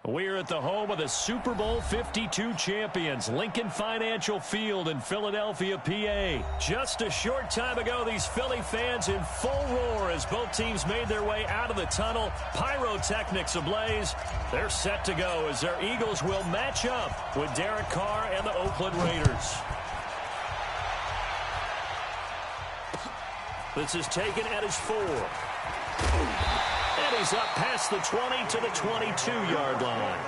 We're at the home of the Super Bowl 52 champions, Lincoln Financial Field in Philadelphia, PA. Just a short time ago, these Philly fans in full roar as both teams made their way out of the tunnel. Pyrotechnics ablaze. They're set to go as their Eagles will match up with Derek Carr and the Oakland Raiders. This is taken at his 4. And he's up past the 20 to the 22-yard line.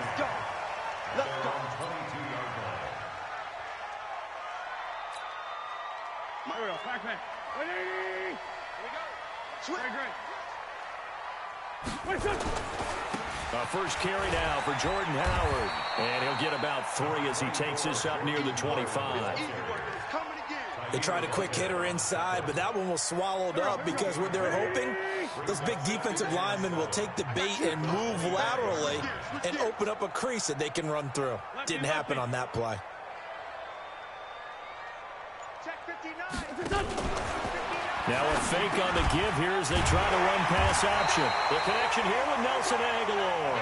Mario, backpack. 180. Here we go. First carry now for Jordan Howard. And he'll get about 3 as he takes this up near the 25. They tried a quick hitter inside, but that one was swallowed up because what they're hoping, those big defensive linemen will take the bait and move laterally and open up a crease that they can run through. Didn't happen on that play. Now a fake on the give here as they try to run pass option. The connection here with Nelson Aguilar.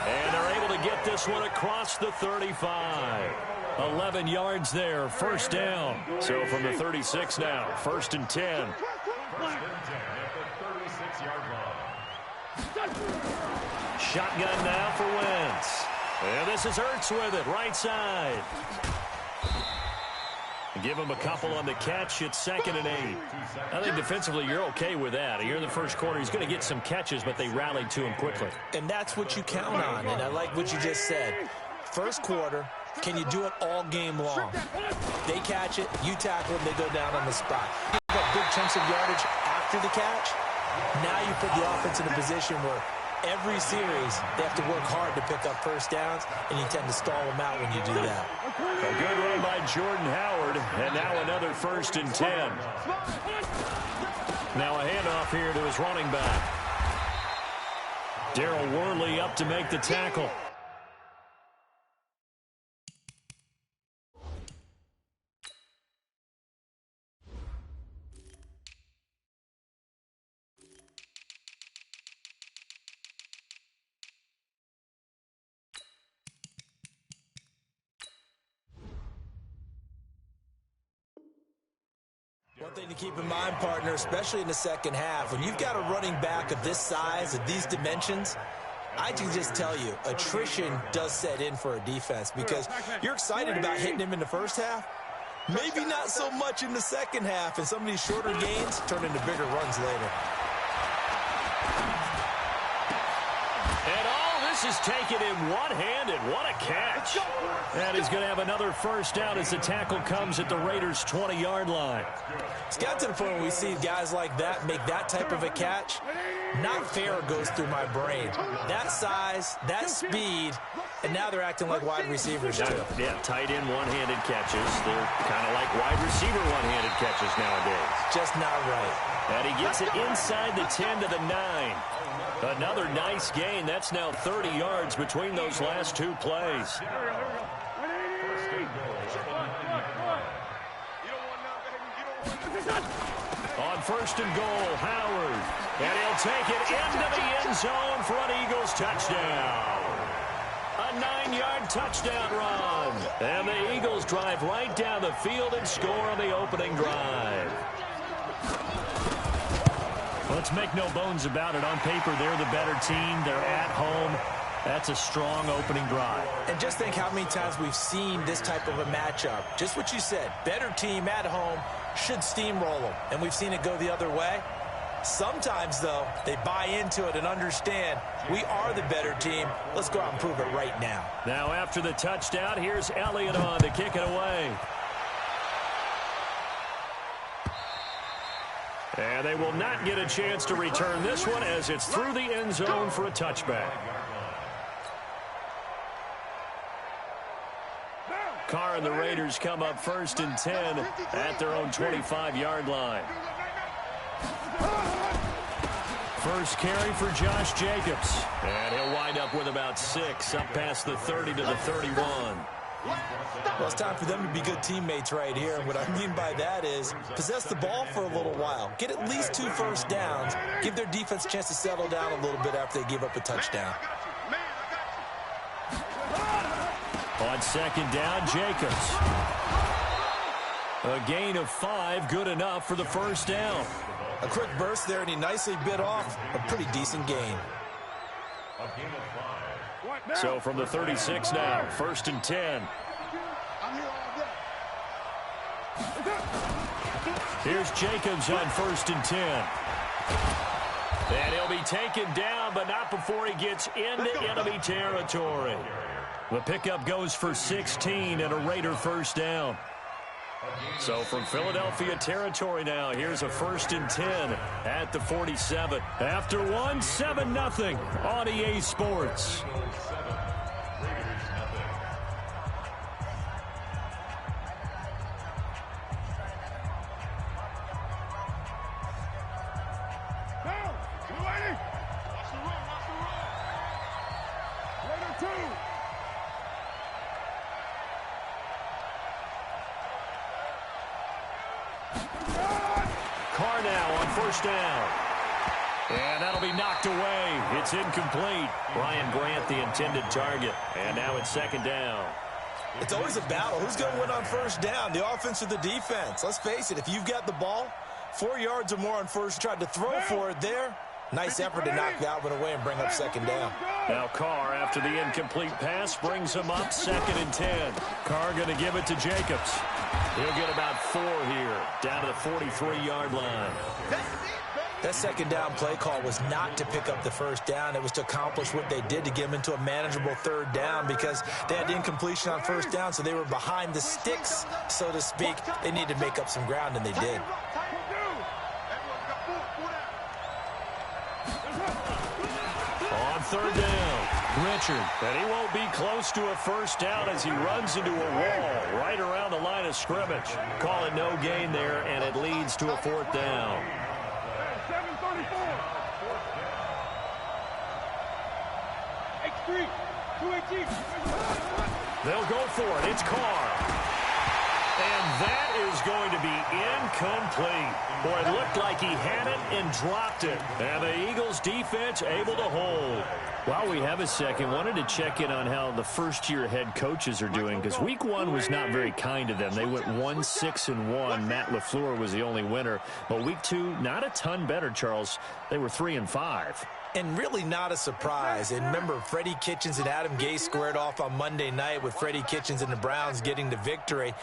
And they're able to get this one across the 35. 11 yards there, first down. So from the 36 now, 1st and 10. Shotgun now for Wentz. And this is Ertz with it, right side. Give him a couple on the catch. It's 2nd and 8. I think defensively you're okay with that. Here in the first quarter, he's going to get some catches, but they rallied to him quickly. And that's what you count on, and I like what you just said. First quarter, can you do it all game long? They catch it, you tackle them, they go down on the spot. You have big chunks of yardage after the catch. Now you put the offense in a position where every series they have to work hard to pick up first downs, and you tend to stall them out when you do that. A good run by Jordan Howard, and now another 1st and 10. Now a handoff here to his running back. Darryl Worley up to make the tackle. One thing to keep in mind, partner, especially in the second half, when you've got a running back of this size, of these dimensions, I can just tell you, attrition does set in for a defense because you're excited about hitting him in the first half. Maybe not so much in the second half, and some of these shorter gains turn into bigger runs later. And all this is taken in one-handed. What a catch. And he's going to have another first down as the tackle comes at the Raiders' 20-yard line. It's got to the point where we see guys like that make that type of a catch. Not fair goes through my brain. That size, that speed, and now they're acting like wide receivers too. Yeah, tight end one-handed catches. They're kind of like wide receiver one-handed catches nowadays. Just not right. And he gets it inside the 10 to the 9. Another nice gain. That's now 30 yards between those last 2 plays. On 1st and goal, Howard. And he'll take it into the end zone for an Eagles touchdown. A 9-yard touchdown run. And the Eagles drive right down the field and score on the opening drive. Let's make no bones about it. On paper, they're the better team. They're at home. That's a strong opening drive. And just think how many times we've seen this type of a matchup. Just what you said, better team at home should steamroll them. And we've seen it go the other way. Sometimes, though, they buy into it and understand we are the better team. Let's go out and prove it right now. Now after the touchdown, here's Elliott on to kick it away. And they will not get a chance to return this one as it's through the end zone for a touchback. Carr and the Raiders come up 1st and 10 at their own 25-yard line. First carry for Josh Jacobs. And he'll wind up with about 6 up past the 30 to the 31. Well, it's time for them to be good teammates right here. And what I mean by that is possess the ball for a little while. Get at least 2 first downs. Give their defense a chance to settle down a little bit after they give up a touchdown. On second down, Jacobs. A gain of 5, good enough for the first down. A quick burst there, and he nicely bit off a pretty decent gain. So from the 36 now, 1st and 10. Here's Jacobs on 1st and 10. And he'll be taken down, but not before he gets into enemy territory. The pickup goes for 16 and a Raider first down. So from Philadelphia territory now, here's a 1st and 10 at the 47. After one, 7-0 on EA Sports. Carr now on 1st down. And that'll be knocked away. It's incomplete. Ryan Grant, the intended target. And now it's 2nd down. It's always a battle. Who's going to win on 1st down, the offense or the defense? Let's face it, if you've got the ball, 4 yards or more on 1st, tried to throw for it there. Nice effort to knock that one away and bring up 2nd down. Now Carr, after the incomplete pass, brings him up 2nd and 10. Carr going to give it to Jacobs. He'll get about 4 here, down to the 43-yard line. That 2nd down play call was not to pick up the 1st down. It was to accomplish what they did to get them into a manageable 3rd down because they had incompletion on 1st down, so they were behind the sticks, so to speak. They needed to make up some ground, and they did. On 3rd down, Richard. And he won't be close to a 1st down as he runs into a wall right around the line of scrimmage. Call it no gain there, and it leads to a 4th down. 734. X3, 218. They'll go for it. It's Carr. And that is going to be incomplete. Boy, it looked like he had it and dropped it. And the Eagles defense able to hold. While we have a second, wanted to check in on how the first-year head coaches are doing, because week 1 was not very kind to them. They went 1-6-1. Matt LaFleur was the only winner. But week 2, not a ton better, Charles. They were 3-5. And really not a surprise. And remember, Freddie Kitchens and Adam Gase squared off on Monday night with Freddie Kitchens and the Browns getting the victory.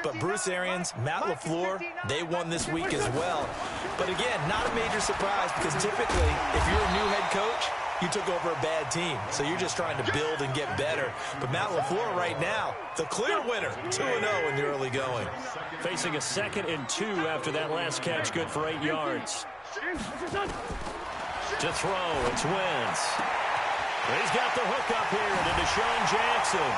But Bruce Arians, Matt LaFleur, they won this week as well. But again, not a major surprise because typically, if you're a new head coach, you took over a bad team. So you're just trying to build and get better. But Matt LaFleur right now, the clear winner, 2-0 in the early going. Facing a 2nd and 2 after that last catch, good for 8 yards. To throw, it's Wentz. He's got the hook up here to Deshaun Jackson.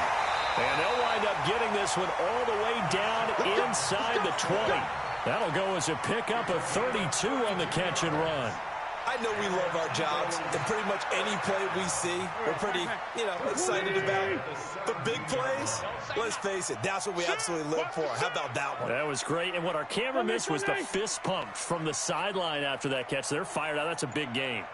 And they'll wind up getting this one all the way down inside the 20. That'll go as a pickup of 32 on the catch and run. I know we love our jobs, and pretty much any play we see, we're pretty, excited about. The big plays, let's face it, that's what we absolutely live for. How about that one? That was great, and what our camera missed was the fist pump from the sideline after that catch. They're fired out. That's a big gain.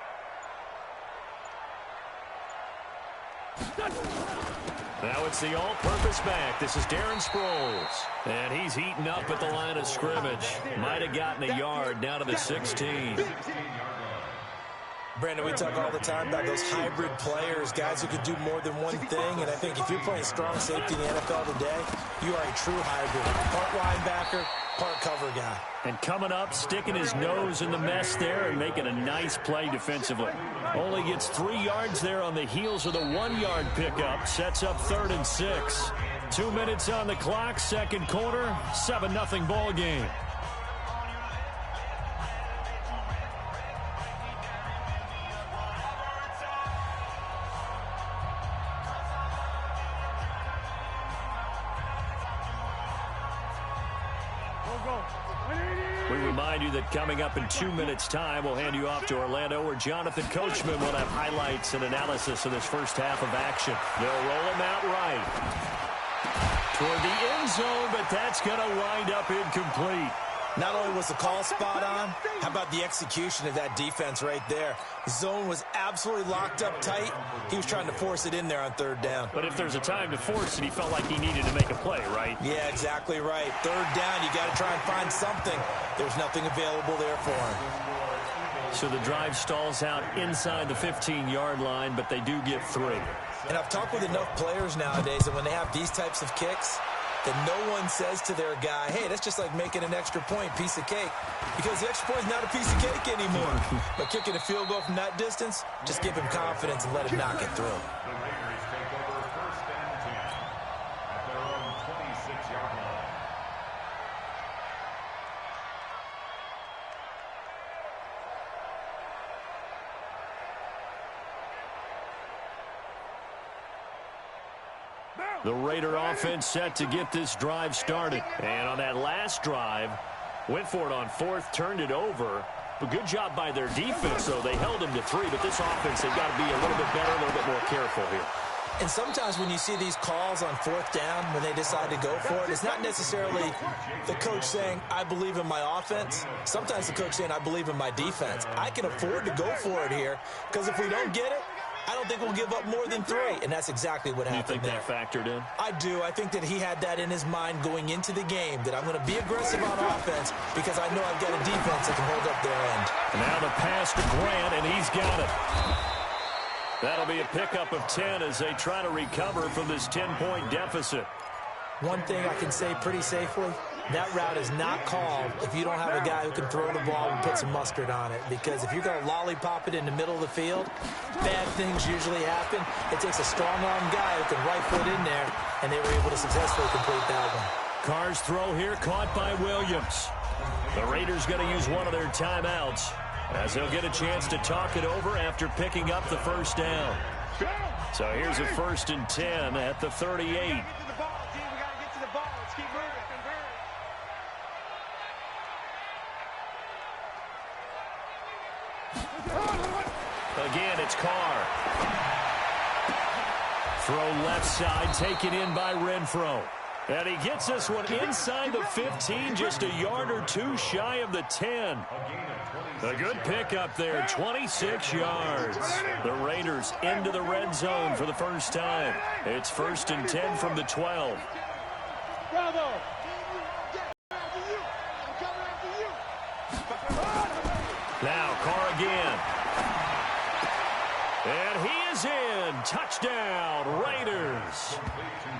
Now it's the all-purpose back. This is Darren Sproles. And he's heating up at the line of scrimmage. Might have gotten a yard down to the 16. Brandon, we talk all the time about those hybrid players, guys who could do more than one thing. And I think if you're playing strong safety in the NFL today, you are a true hybrid. Part linebacker, part cover guy. And coming up, sticking his nose in the mess there and making a nice play defensively. Only gets 3 yards there on the heels of the 1-yard pickup. Sets up 3rd and 6. 2 minutes on the clock, second quarter, 7-0 ball game. We remind you that coming up in 2 minutes' time, we'll hand you off to Orlando, where Jonathan Coachman will have highlights and analysis of this first half of action. They'll roll him out right toward the end zone, but that's going to wind up incomplete. Not only was the call spot on, how about the execution of that defense right there? The zone was absolutely locked up tight. He was trying to force it in there on third down. But if there's a time to force it, he felt like he needed to make a play, right? Yeah, exactly right. Third down, you got to try and find something. There's nothing available there for him. So the drive stalls out inside the 15-yard line, but they do get 3. And I've talked with enough players nowadays that when they have these types of kicks, that no one says to their guy, hey, that's just like making an extra point, piece of cake. Because the extra point is not a piece of cake anymore. But kicking a field goal from that distance, just give him confidence and let him knock it through. The Raiders take over 1st and 10 at their own 26-yard line. The Raider offense set to get this drive started. And on that last drive, went for it on 4th, turned it over. But good job by their defense, though. They held them to 3, but this offense, they've got to be a little bit better, a little bit more careful here. And sometimes when you see these calls on 4th down, when they decide to go for it, it's not necessarily the coach saying, I believe in my offense. Sometimes the coach saying, I believe in my defense. I can afford to go for it here, because if we don't get it, I don't think we'll give up more than 3, and that's exactly what happened there. You think that factored in? I do. I think that he had that in his mind going into the game, that I'm going to be aggressive on offense because I know I've got a defense that can hold up their end. And now the pass to Grant, and he's got it. That'll be a pickup of 10 as they try to recover from this 10-point deficit. One thing I can say pretty safely, that route is not called if you don't have a guy who can throw the ball and put some mustard on it. Because if you're going to lollipop it in the middle of the field, bad things usually happen. It takes a strong-arm guy who can right foot in there, and they were able to successfully complete that one. Carr's throw here caught by Williams. The Raiders going to use one of their timeouts as they'll get a chance to talk it over after picking up the 1st down. So here's a 1st and 10 at the 38. Again, it's Carr. Throw left side, taken in by Renfro. And he gets this one inside the 15, just a yard or 2 shy of the 10. A good pickup there, 26 yards. The Raiders into the red zone for the first time. It's 1st and 10 from the 12. Bravo! Now Carr again. And he is in. Touchdown, Raiders.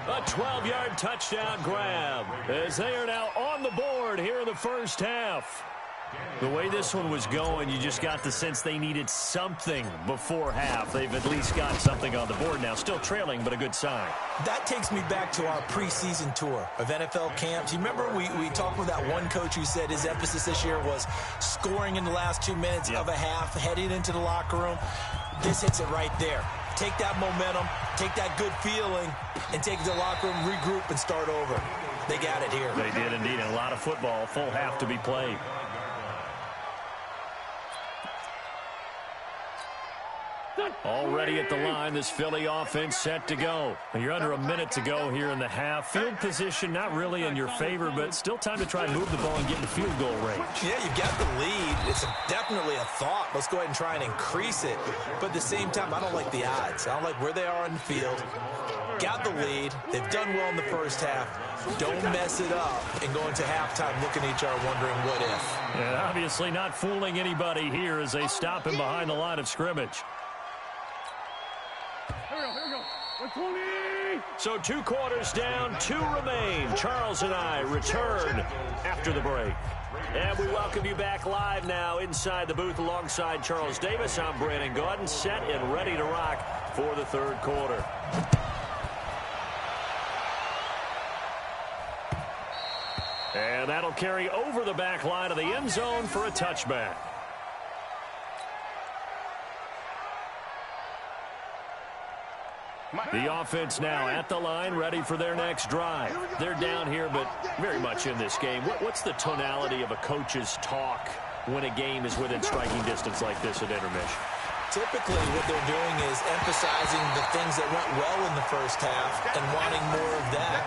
A 12-yard touchdown grab as they are now on the board here in the first half. The way this one was going, you just got the sense they needed something before half. They've at least got something on the board now. Still trailing, but a good sign. That takes me back to our preseason tour of NFL camps. You remember we talked with that one coach who said his emphasis this year was scoring in the last 2 minutes of a half, heading into the locker room. This hits it right there. Take that momentum, take that good feeling, and take it to the locker room, regroup, and start over. They got it here. They did indeed. A lot of football, full half to be played. Already at the line, this Philly offense set to go. You're under a minute to go here in the half. Field position not really in your favor, but still time to try and move the ball and get in field goal range. Yeah, you've got the lead. It's definitely a thought. Let's go ahead and try and increase it. But at the same time, I don't like the odds. I don't like where they are on the field. Got the lead. They've done well in the first half. Don't mess it up and go into halftime looking at each other wondering what if. And obviously not fooling anybody here as they stop him behind the line of scrimmage. Here we go. 120. So 2 quarters down, 2 remain. Charles and I return after the break. And we welcome you back live now inside the booth alongside Charles Davis. I'm Brandon Gaudin, set and ready to rock for the 3rd quarter. And that'll carry over the back line of the end zone for a touchback. The offense now at the line, ready for their next drive. They're down here, but very much in this game. What's the tonality of a coach's talk when a game is within striking distance like this at intermission? Typically, what they're doing is emphasizing the things that went well in the first half and wanting more of that.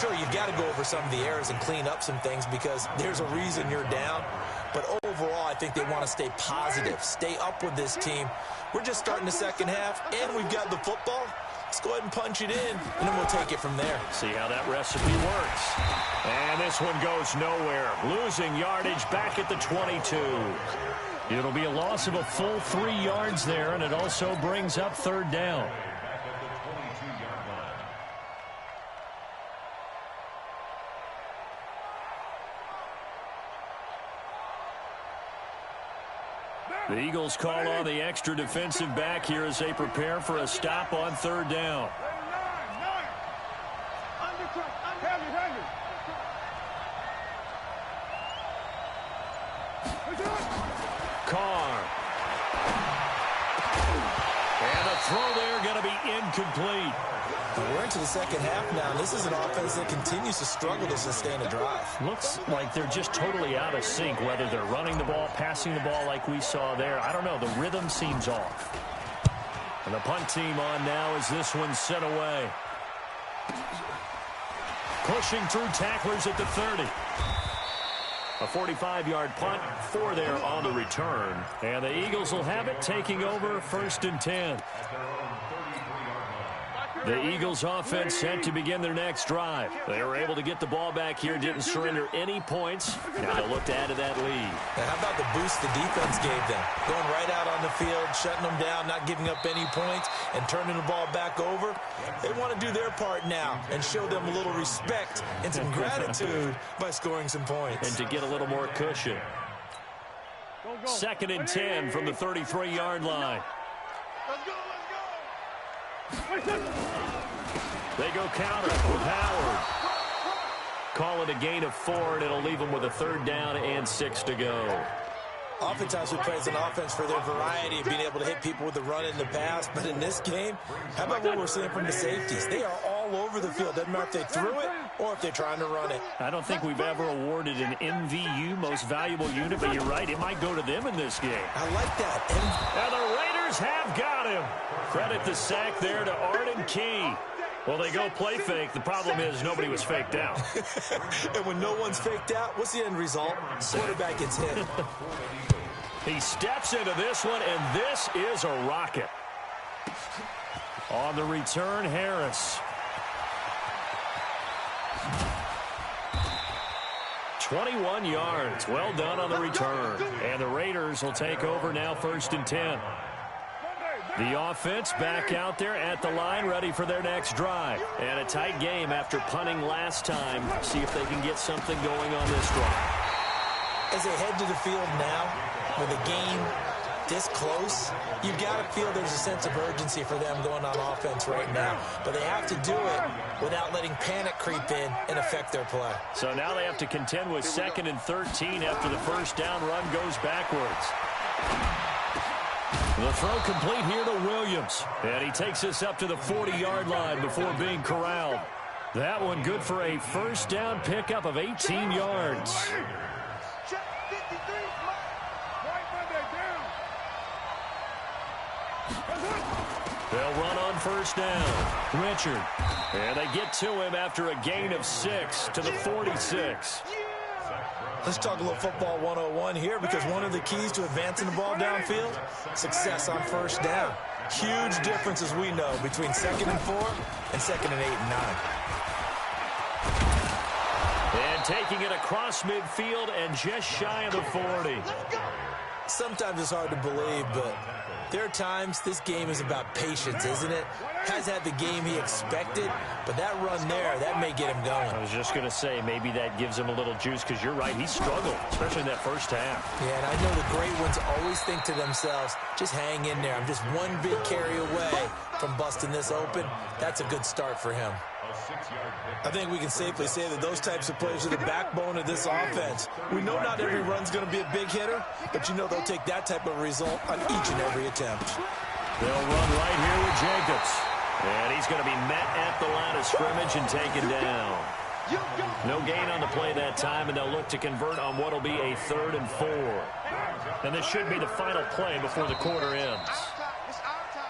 Sure, you've got to go over some of the errors and clean up some things because there's a reason you're down. But overall, I think they want to stay positive, stay up with this team. We're just starting the second half, and we've got the football. Let's go ahead and punch it in, and then we'll take it from there. See how that recipe works. And this one goes nowhere. Losing yardage back at the 22. It'll be a loss of a full 3 yards there, and it also brings up third down. The Eagles call on the extra defensive back here as they prepare for a stop on third down. Carr. And the throw there going to be incomplete. We're into the second half now, and this is an offense that continues to struggle to sustain a drive. Looks like they're just totally out of sync, whether they're running the ball, passing the ball like we saw there. I don't know. The rhythm seems off. And the punt team on now as this one's sent away. Pushing through tacklers at the 30. A 45-yard punt, 4 there on the return. And the Eagles will have it, taking over 1st and 10. The Eagles offense set to begin their next drive. They were able to get the ball back here, didn't surrender any points. Now they'll look to add to that lead. Now how about the boost the defense gave them? Going right out on the field, shutting them down, not giving up any points, and turning the ball back over. They want to do their part now and show them a little respect and some gratitude by scoring some points. And to get a little more cushion. 2nd and 10 from the 33-yard line. Let's go. They go counter with Howard. Call it a gain of 4, and it'll leave them with a 3rd down and 6 to go. Oftentimes we play as an offense for their variety of being able to hit people with the run in the pass. But in this game, how about what we're seeing from the safeties? They are all over the field. Doesn't matter if they threw it or if they're trying to run it. I don't think we've ever awarded an MVU, most valuable unit, but you're right. It might go to them in this game. I like that. And the Raiders have got him. Credit the sack there to Arden Key. Well, they go play fake. The problem is nobody was faked out. And when no one's faked out, what's the end result? Quarterback gets hit. He steps into this one, and this is a rocket. On the return, Harris. 21 yards. Well done on the return. And the Raiders will take over now 1st and 10. The offense back out there at the line, ready for their next drive. And a tight game after punting last time. See if they can get something going on this drive. As they head to the field now, with a game this close, you've got to feel there's a sense of urgency for them going on offense right now. But they have to do it without letting panic creep in and affect their play. So now they have to contend with 2nd and 13 after the first down run goes backwards. The throw complete here to Williams. And he takes us up to the 40-yard line before being corralled. That one good for a first down pickup of 18 yards. They'll run on first down. Richard. And they get to him after a gain of 6 to the 46. Let's talk a little football 101 here, because one of the keys to advancing the ball downfield, success on first down. Huge difference, as we know, between 2nd and 4 and 2nd and 8 and 9. And taking it across midfield and just shy of the 40. Sometimes it's hard to believe, but there are times this game is about patience, isn't it? Has had the game he expected, but that run there, that may get him going. I was just going to say, maybe that gives him a little juice, because you're right, he struggled, especially in that first half. Yeah, and I know the great ones always think to themselves, just hang in there. I'm just one big carry away from busting this open. That's a good start for him. I think we can safely say that those types of plays are the backbone of this offense. We know not every run's going to be a big hitter, but you know they'll take that type of result on each and every attempt. They'll run right here with Jacobs. And he's going to be met at the line of scrimmage and taken down. No gain on the play that time, and they'll look to convert on what will be a 3rd and 4. And this should be the final play before the quarter ends.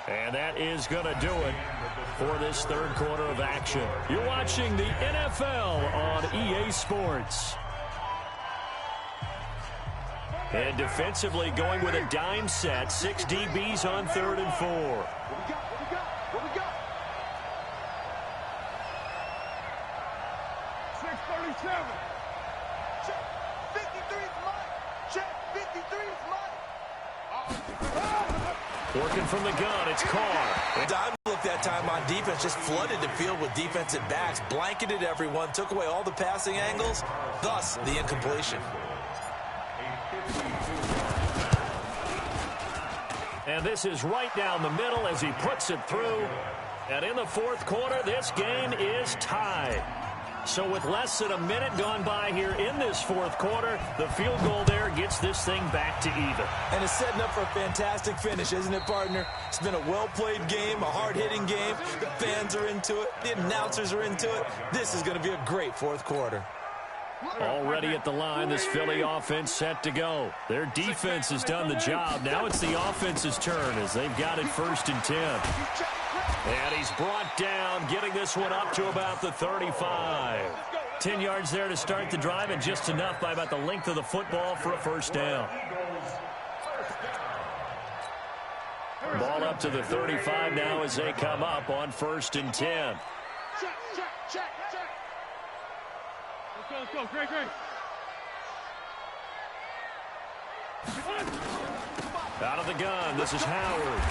And that is going to do it for this third quarter of action. You're watching the NFL on EA Sports. And defensively going with a dime set. 6 DBs on 3rd and 4. What we got? 6:37. Check. 53 is mine. Check. 53 is mine. Working from the gun, it's Carr. Dime look that time on defense, just flooded the field with defensive backs, blanketed everyone, took away all the passing angles, thus the incompletion. And this is right down the middle as he puts it through. And in the fourth quarter, this game is tied. So with less than a minute gone by here in this fourth quarter, the field goal there gets this thing back to even. And it's setting up for a fantastic finish, isn't it, partner? It's been a well-played game, a hard-hitting game. The fans are into it. The announcers are into it. This is going to be a great fourth quarter. Already at the line, this Philly offense set to go. Their defense has done the job. Now it's the offense's turn as they've got it 1st and 10. And he's brought down, getting this one up to about the 35. 10 yards there to start the drive, and just enough by about the length of the football for a first down. Ball up to the 35 now as they come up on 1st and 10. Check. Let's go. Great. Out of the gun, this is Howard.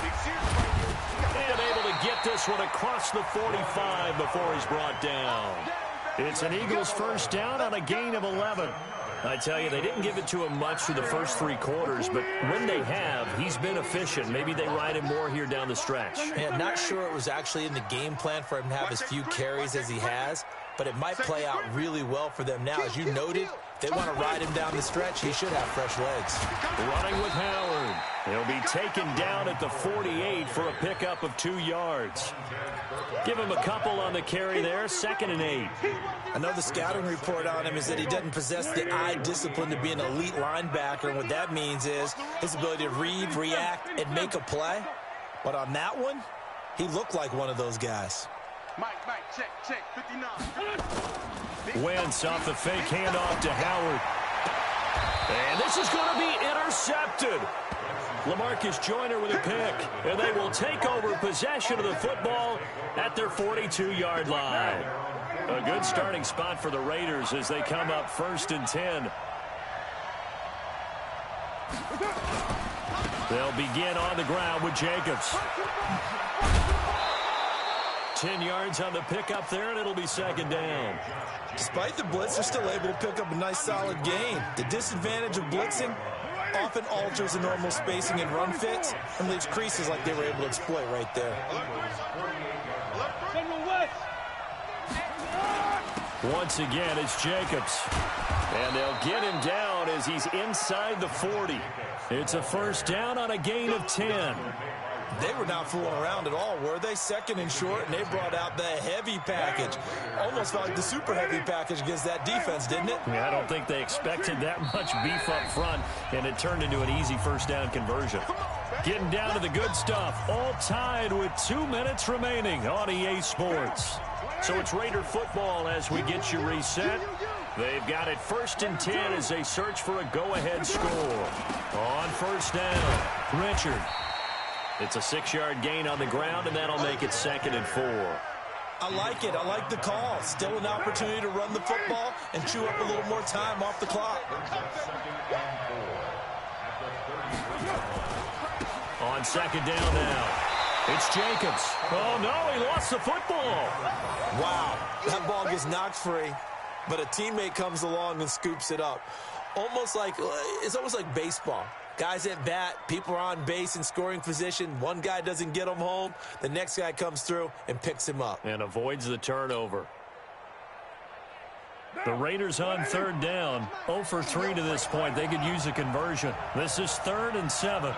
And able to get this one across the 45 before he's brought down. It's an Eagles first down on a gain of 11. I tell you, they didn't give it to him much through the first 3 quarters, but when they have, he's been efficient. Maybe they ride him more here down the stretch. Yeah, not sure it was actually in the game plan for him to have as few carries as he has, but it might play out really well for them now. As you noted, they want to ride him down the stretch. He should have fresh legs. Running with Howard. He'll be taken down at the 48 for a pickup of 2 yards. Give him a couple on the carry there, 2nd and 8. I know the scouting report on him is that he doesn't possess the eye discipline to be an elite linebacker, and what that means is his ability to read, react, and make a play. But on that one, he looked like one of those guys. Mike, check, 59. Wentz off the fake handoff to Howard. And this is going to be intercepted. LaMarcus Joyner with a pick. And they will take over possession of the football at their 42-yard line. A good starting spot for the Raiders as they come up 1st and 10. They'll begin on the ground with Jacobs. 10 yards on the pickup there, and it'll be 2nd down. Despite the blitz, they're still able to pick up a nice solid gain. The disadvantage of blitzing often alters the normal spacing and run fits and leaves creases like they were able to exploit right there. Once again, it's Jacobs. And they'll get him down as he's inside the 40. It's a first down on a gain of 10. They were not fooling around at all, were they? 2nd and short, and they brought out the heavy package. Almost felt like the super heavy package against that defense, didn't it? Yeah, I don't think they expected that much beef up front, and it turned into an easy first down conversion. Getting down to the good stuff, all tied with 2 minutes remaining on EA Sports. So it's Raider football as we get you reset. They've got it 1st and 10 as they search for a go-ahead score. On first down, Richard. It's a 6-yard gain on the ground, and that'll make it 2nd and 4. I like it. I like the call. Still an opportunity to run the football and chew up a little more time off the clock. On 2nd down now, it's Jacobs. Oh, no, he lost the football. Wow, that ball gets knocked free, but a teammate comes along and scoops it up. It's almost like baseball. Guys at bat, people are on base in scoring position. One guy doesn't get him home. The next guy comes through and picks him up. And avoids the turnover. The Raiders on 3rd down. 0 for 3 to this point. They could use a conversion. This is 3rd and 7.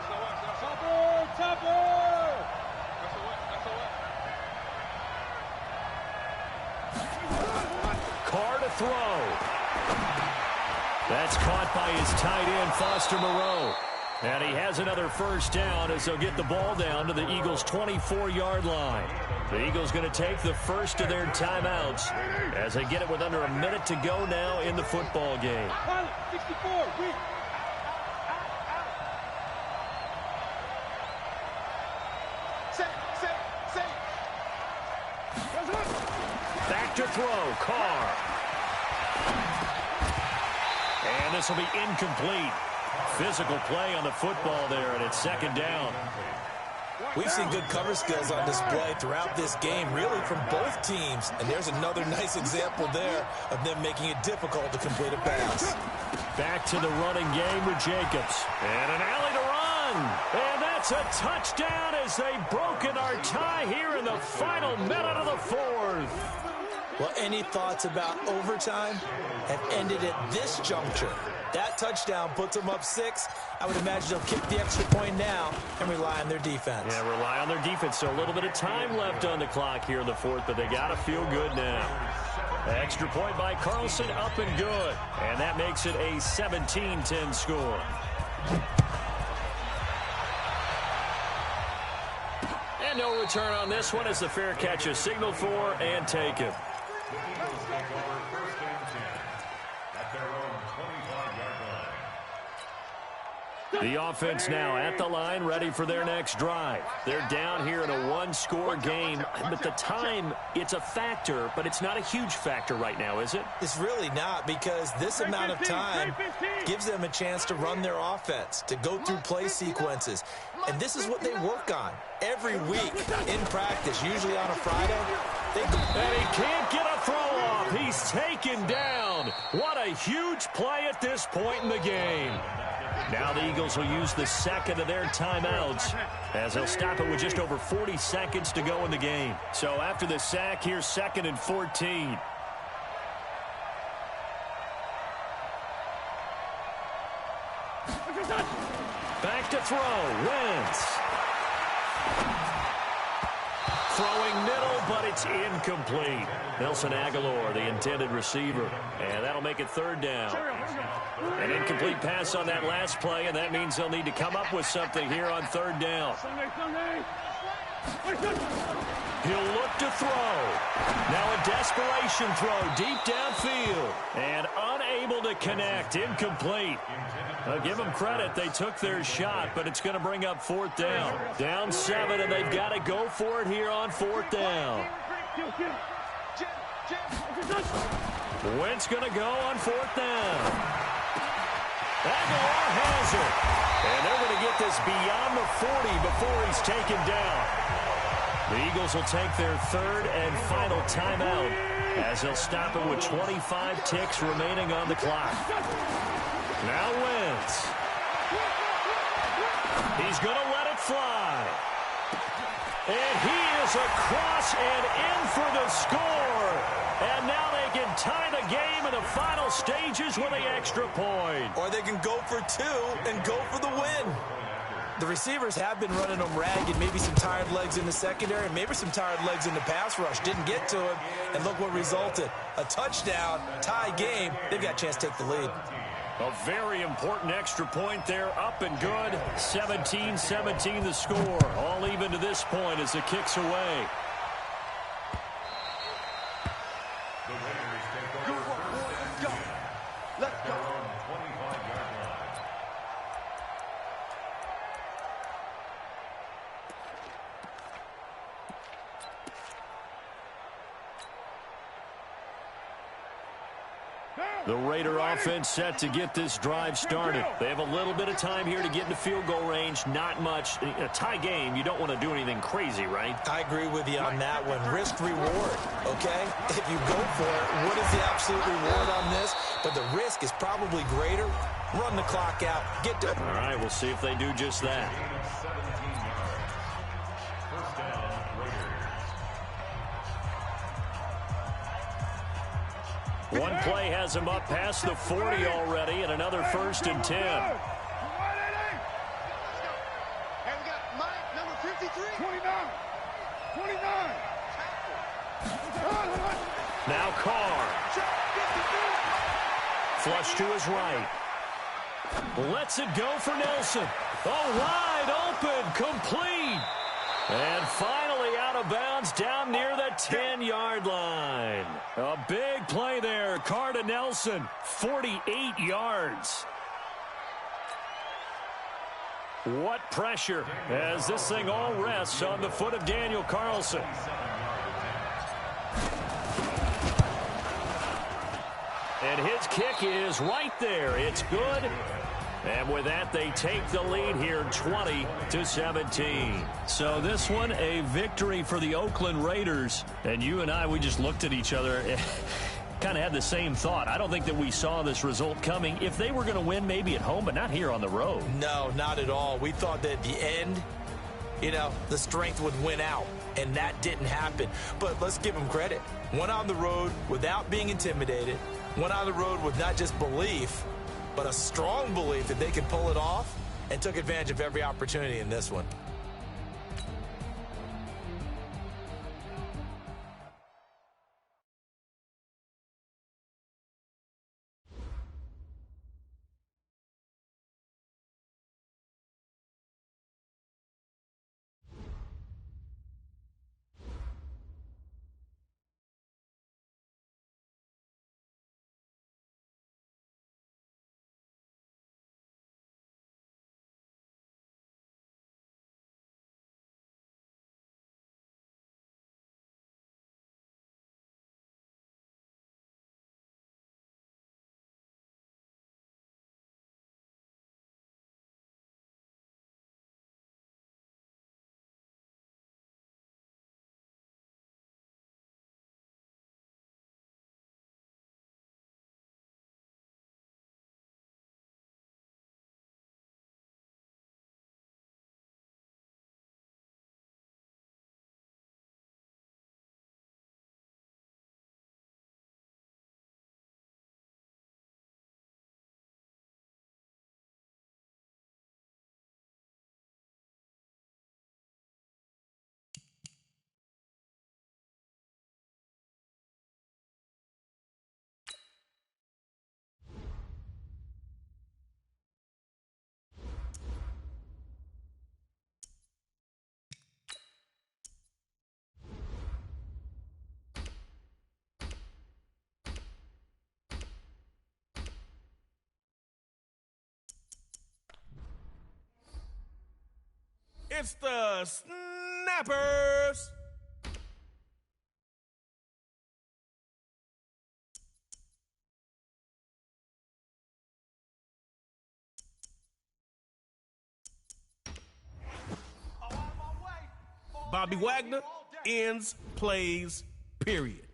Carr to throw. That's caught by his tight end, Foster Moreau. And he has another first down as they'll get the ball down to the Eagles' 24-yard line. The Eagles going to take the first of their timeouts as they get it with under a minute to go now in the football game. 64, weak. Back to throw, Carr. And this will be incomplete. Physical play on the football there, and it's second down. We've seen good cover skills on display throughout this game, really from both teams. And there's another nice example there of them making it difficult to complete a pass. Back to the running game with Jacobs. And an alley to run. And that's a touchdown as they've broken our tie here in the final minute of the fourth. Well, any thoughts about overtime have ended at this juncture. That touchdown puts them up 6. I would imagine they'll kick the extra point now and rely on their defense. Yeah, rely on their defense. So a little bit of time left on the clock here in the fourth, but they got to feel good now. Extra point by Carlson, up and good. And that makes it a 17-10 score. And no return on this one as the fair catch is signaled for and taken. Eagles take over first and 10 at their own 25-yard line. The offense now at the line, ready for their next drive. They're down here in a one-score game, but the time, it's a factor, but it's not a huge factor right now, is it? It's really not, because this amount of time gives them a chance to run their offense, to go through play sequences. And this is what they work on every week in practice, usually on a Friday. And he can't get a throw off. He's taken down. What a huge play at this point in the game. Now the Eagles will use the second of their timeouts as they'll stop it with just over 40 seconds to go in the game. So after the sack, here's 2nd and 14. Back to throw. Wentz. Throwing middle, but it's incomplete. Nelson Aguilar, the intended receiver. And that'll make it 3rd down. An incomplete pass on that last play, and that means they'll need to come up with something here on 3rd down. He'll look to throw. Now a desperation throw deep downfield. And unable to connect. Incomplete. I'll give them credit. They took their shot, but it's going to bring up 4th down. Down 7, and they've got to go for it here on 4th down. Wentz going to go on 4th down. Aguilar has it. And they're going to get this beyond the 40 before he's taken down. The Eagles will take their 3rd and final timeout as they'll stop it with 25 ticks remaining on the clock. Now Wentz. He's going to let it fly. And he is across and in for the score. And now they can tie the game in the final stages with the extra point. Or they can go for 2 and go for the win. The receivers have been running them ragged, maybe some tired legs in the secondary, maybe some tired legs in the pass rush. Didn't get to him, and look what resulted. A touchdown, tie game. They've got a chance to take the lead. A very important extra point there, up and good. 17-17 the score. All even to this point as the kick's away. The Raiders take over first and 10 at their own 25-yard line. The Raider offense set to get this drive started. They have a little bit of time here to get into field goal range. Not much. In a tie game, you don't want to do anything crazy, right? I agree with you on that one. Risk-reward, okay? If you go for it, what is the absolute reward on this? But the risk is probably greater. Run the clock out. Get to it. All right, we'll see if they do just that. 17 yards. First down, Raiders. One play has him up past the 40 already, and another 1st and 10. Hey, we got Mike, number 53. 29. Now Carr. Flush to his right. Lets it go for Nelson. Oh, wide open, complete. And finally out of bounds down near the 10-yard line. A big play there. Carr to Nelson, 48 yards. What pressure as this thing all rests on the foot of Daniel Carlson. And his kick is right there. It's good. And with that, they take the lead here 20-17. So this one, a victory for the Oakland Raiders. And you and I, we just looked at each other, kind of had the same thought. I don't think that we saw this result coming. If they were going to win, maybe at home, but not here on the road. No, not at all. We thought that at the end, you know, the strength would win out. And that didn't happen. But let's give them credit. Went on the road without being intimidated. Went on the road with not just belief, but a strong belief that they could pull it off, and took advantage of every opportunity in this one. It's the Snappers. Bobby Wagner ends plays, period.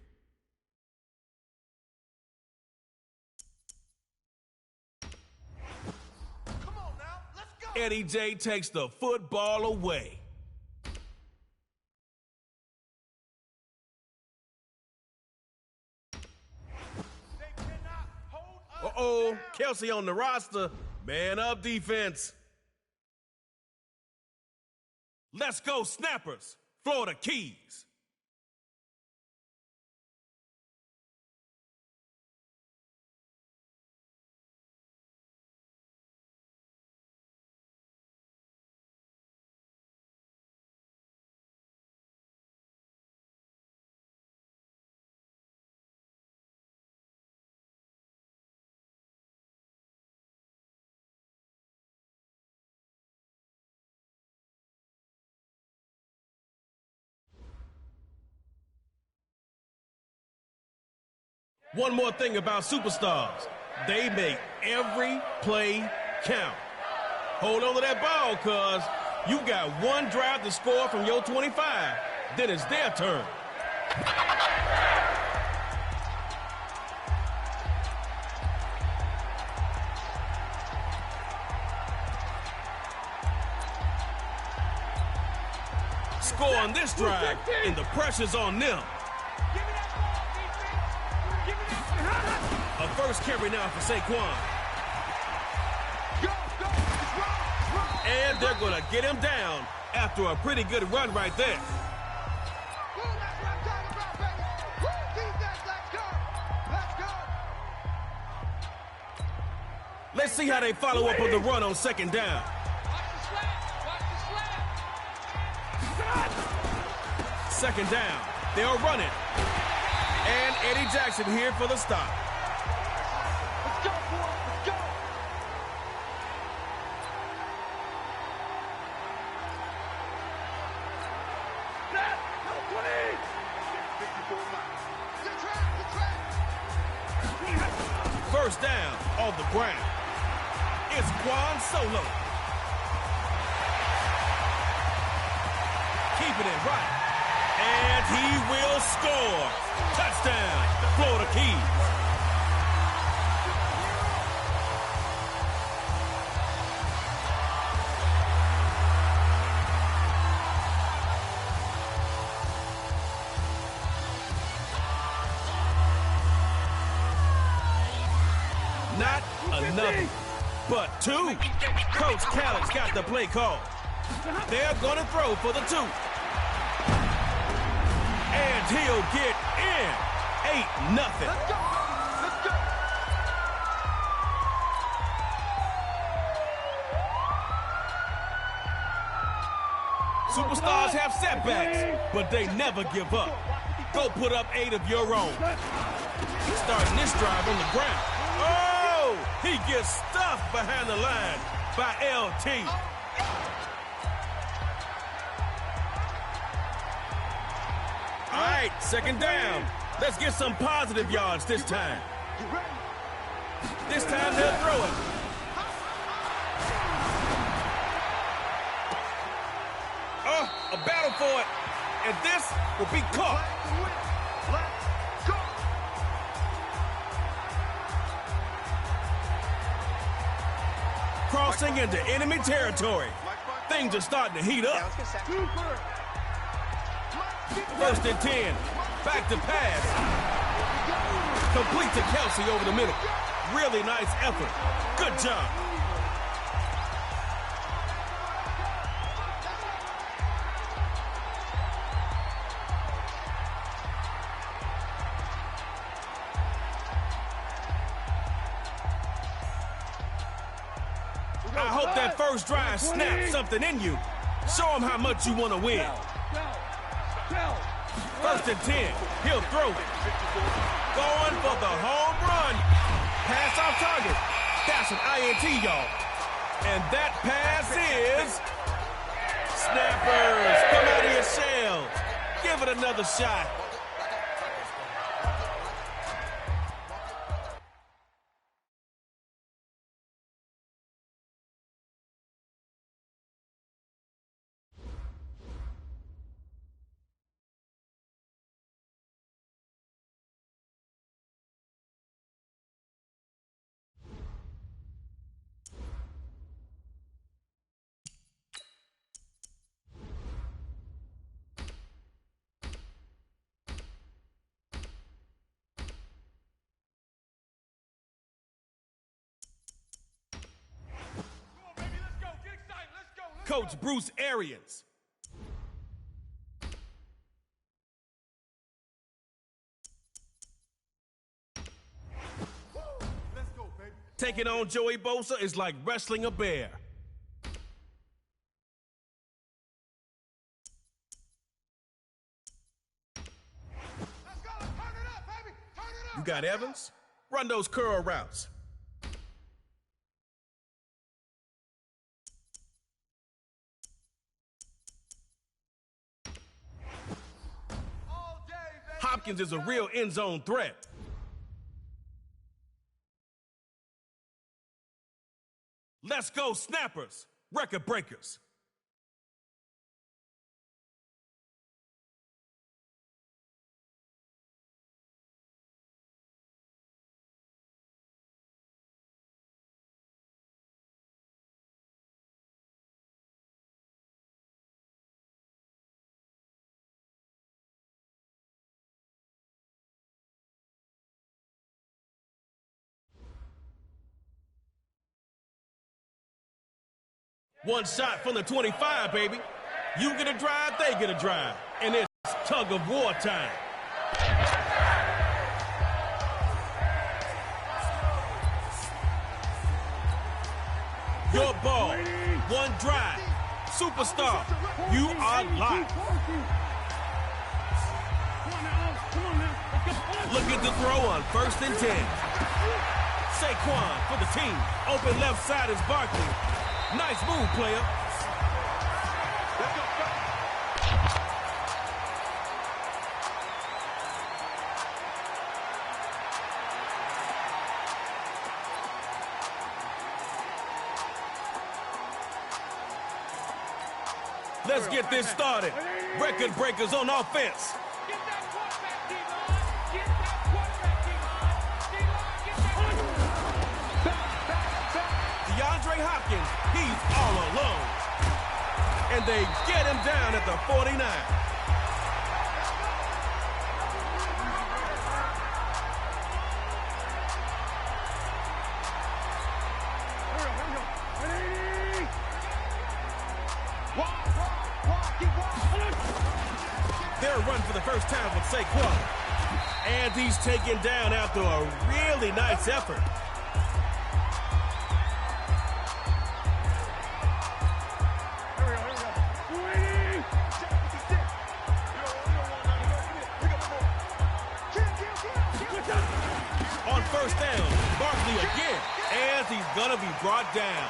Eddie J takes the football away. Uh-oh, Kelsey on the roster. Man up defense. Let's go, Snappers. Florida Keys. One more thing about superstars. They make every play count. Hold on to that ball, cuz you got one drive to score from your 25. Then it's their turn. Score on this drive, and the pressure's on them. A first carry now for Saquon. And they're going to get him down after a pretty good run right there. Let's see how they follow up on the run on second down. Second down. They'll run it. And Eddie Jackson here for the stop. Let's go, boys. Let's go. Snap. No 20. 54 miles. Good track. Good track. First down on the ground. It's Juan Solo. Keeping it right. And he will score. Touchdown, Florida Keys. Not another, but two. Coach Calix got the play call. They're going to throw for the two. And he'll get in. 8-0. Let's go. Let's go. Superstars have setbacks, but they never give up. Go put up 8 of your own. Starting this drive on the ground. Oh, he gets stuffed behind the line by LT. All right, second down. Let's get some positive yards this time. This time they'll throw it. Oh, a battle for it. And this will be caught. Let's go. Crossing into enemy territory. Things are starting to heat up. First and 10. Back to pass. Complete to Kelsey over the middle. Really nice effort. Good job. I hope that first drive snaps something in you. Show them how much you want to win. First and 10. He'll throw it. Going for the home run. Pass off target. That's an INT, y'all. And that pass is... Snappers, come out of your shell. Give it another shot. Coach Bruce Arians. Let's go, baby. Taking on Joey Bosa is like wrestling a bear. Let's go. Turn it up, baby. Turn it up. You got Evans? Run those curl routes. All day, baby. Hopkins is a real end zone threat. Let's go, snappers, record breakers. One shot from the 25, baby. You get a drive, they get a drive. And it's tug of war time. Your ball. One drive. Superstar, you are live. Look at the throw on 1st and 10. Saquon for the team. Open left side is Barkley. Nice move, player. Let's get this started. Record breakers on offense. Get that quarterback, D-line. Get that quarterback, D-line. D-line, get that. DeAndre Hopkins, he's all alone. And they get him down at the 49. They're run for the first time with Saquon. And he's taken down after a really nice effort. On 1st down, Barkley again. And he's gonna be brought down.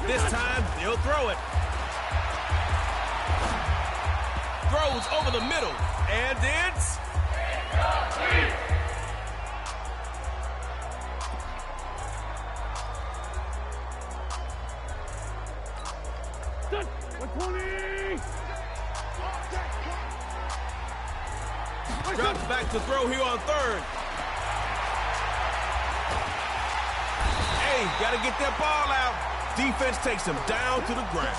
This time, they'll throw it. Throws over the middle, and it's... Drops back to throw here on 3rd. Hey, gotta get that ball out. Defense takes him down to the ground.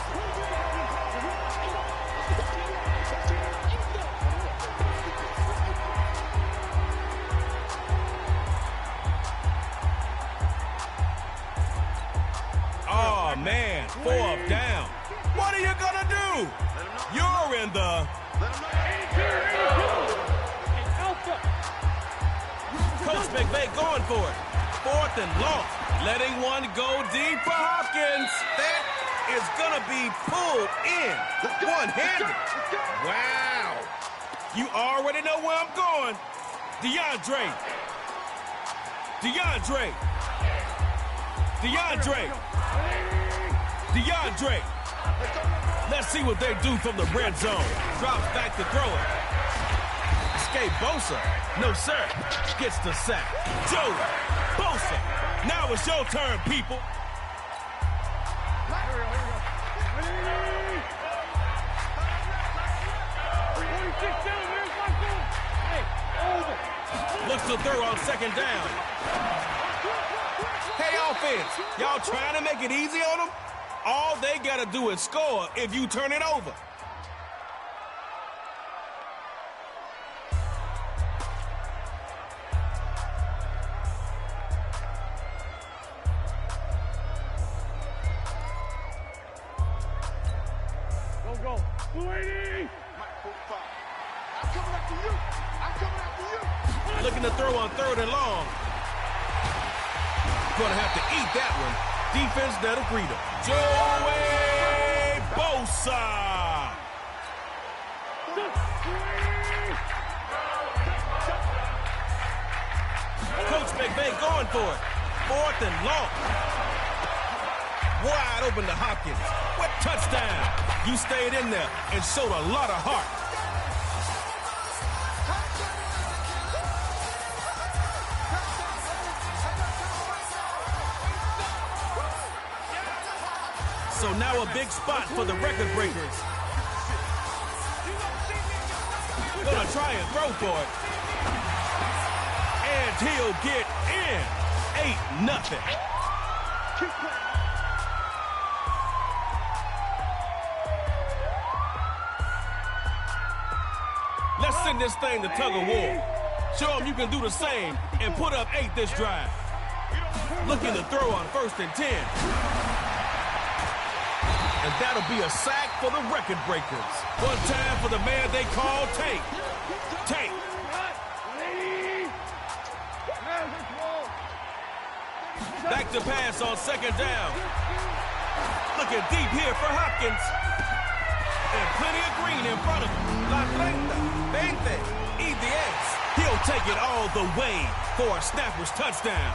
Oh, man, 4th down. What are you gonna do? You're in the... Coach McVay going for it. 4th and long. Letting one go deep for Hopkins. That is gonna be pulled in. One-handed. Wow. You already know where I'm going. DeAndre. Let's see what they do from the red zone. Drops back to throw it. Escape Bosa. No, sir. Gets the sack. Joe Bosa. Now it's your turn, people. Looks to throw on 2nd down. Hey, offense, y'all trying to make it easy on them? All they got to do is score if you turn it over. Go. 280. I'm coming after you. Looking to throw on 3rd and long. Gonna have to eat that one. Defense that'll greet him. Joey Bosa. Coach McVay going for it. 4th and long. Wide open to Hopkins. What touchdown. You stayed in there and showed a lot of heart. So now a big spot for the record breakers. Gonna try and throw for it. And he'll get in. 8-0. Let's send this thing to tug of war. Show them you can do the same and put up 8 this drive. Looking to throw on 1st and 10. And that'll be a sack for the record breakers. One time for the man they call Tank. Tank. Back to pass on second down. Looking deep here for Hopkins. And plenty of green in front of him. La 30, 20, y 10. He'll take it all the way for a snapper's touchdown.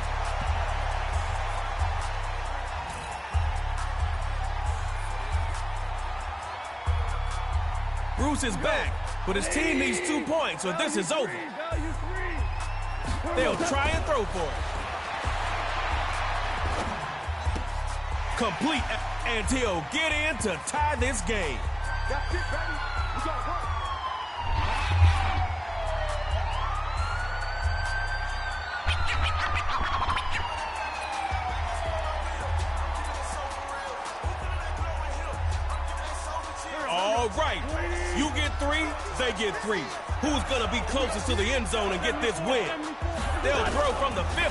Bruce is back, but his team needs 2 points, so this is over. They'll try and throw for it. Complete, and he'll get in to tie this game. That's it, baby. We got work. All right, you get 3, they get 3. Who's going to be closest to the end zone and get this win? They'll throw from the 50.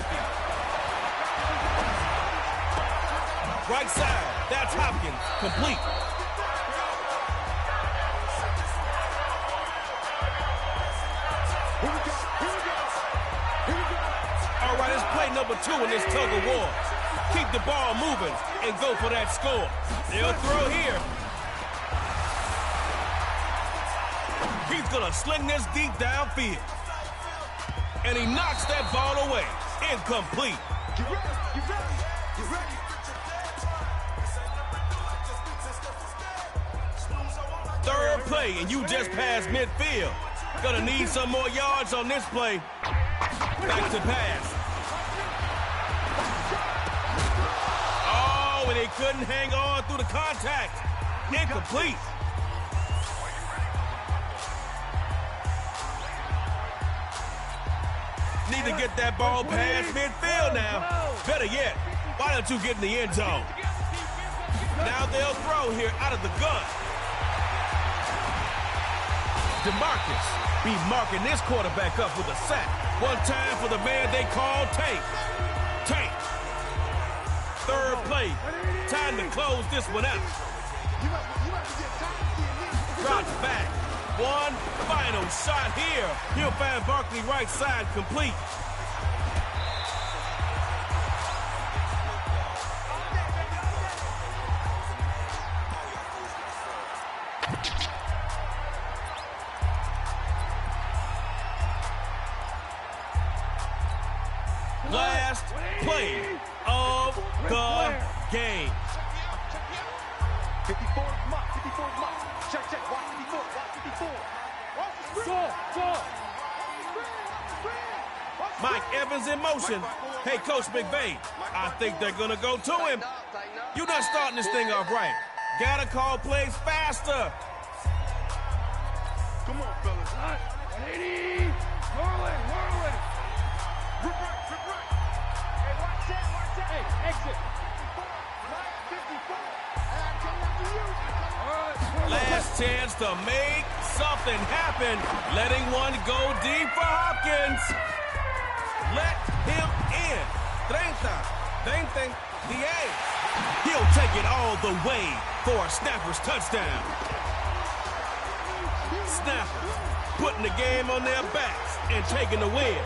Right side, that's Hopkins, complete. All right, it's play number 2 in this tug of war. Keep the ball moving and go for that score. They'll throw here. He's gonna sling this deep downfield. And he knocks that ball away. Incomplete. You ready? You ready? You ready? Third play, and you just passed midfield. Gonna need some more yards on this play. Back to pass. Oh, and he couldn't hang on through the contact. Incomplete. Need to get that ball past midfield now. Better yet, why don't you get in the end zone? Now they'll throw here out of the gun. DeMarcus be marking this quarterback up with a sack. One time for the man they call Tank. Tank. Third play. Time to close this one out. Drops back. One final shot here. He'll find Barkley right side complete. Last play of the game. 54 mark, 54 mark. Check, check, watch 54, watch 54. Mike Evans in motion. Hey, Coach McVay, I think they're going to go to him. You're not starting this thing off right. Got to call plays faster. Come on, fellas. 80. Whirl it. Rip right. Hey, watch that. Hey, exit. 54. And I'm coming after you. Last chance to make something happen. Letting one go deep for Hopkins. Let him in. 30, 20, 10. He'll take it all the way for a snapper's touchdown. Snappers putting the game on their backs and taking the win.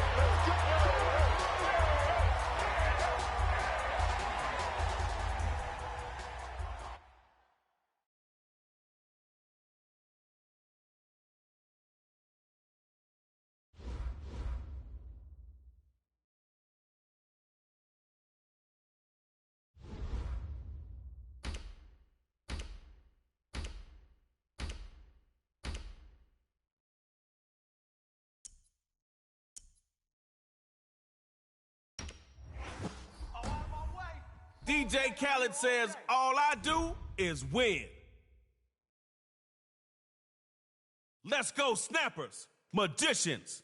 DJ Khaled says, all I do is win. Let's go, snappers, magicians.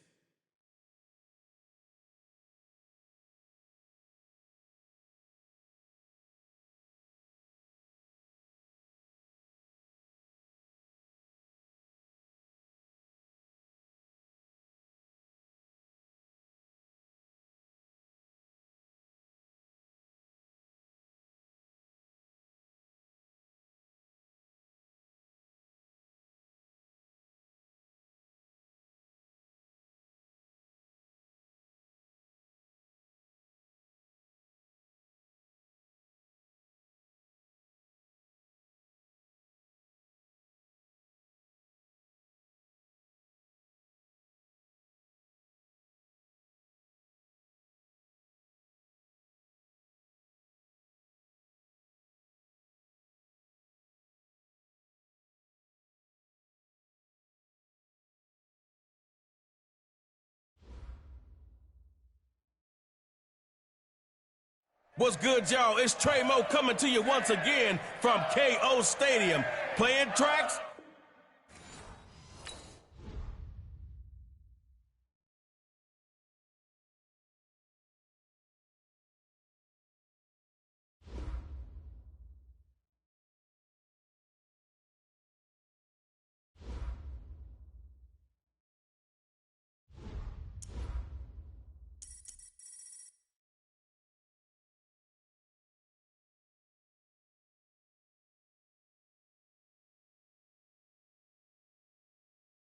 What's good, y'all? It's Trey Mo coming to you once again from KO Stadium. Playing tracks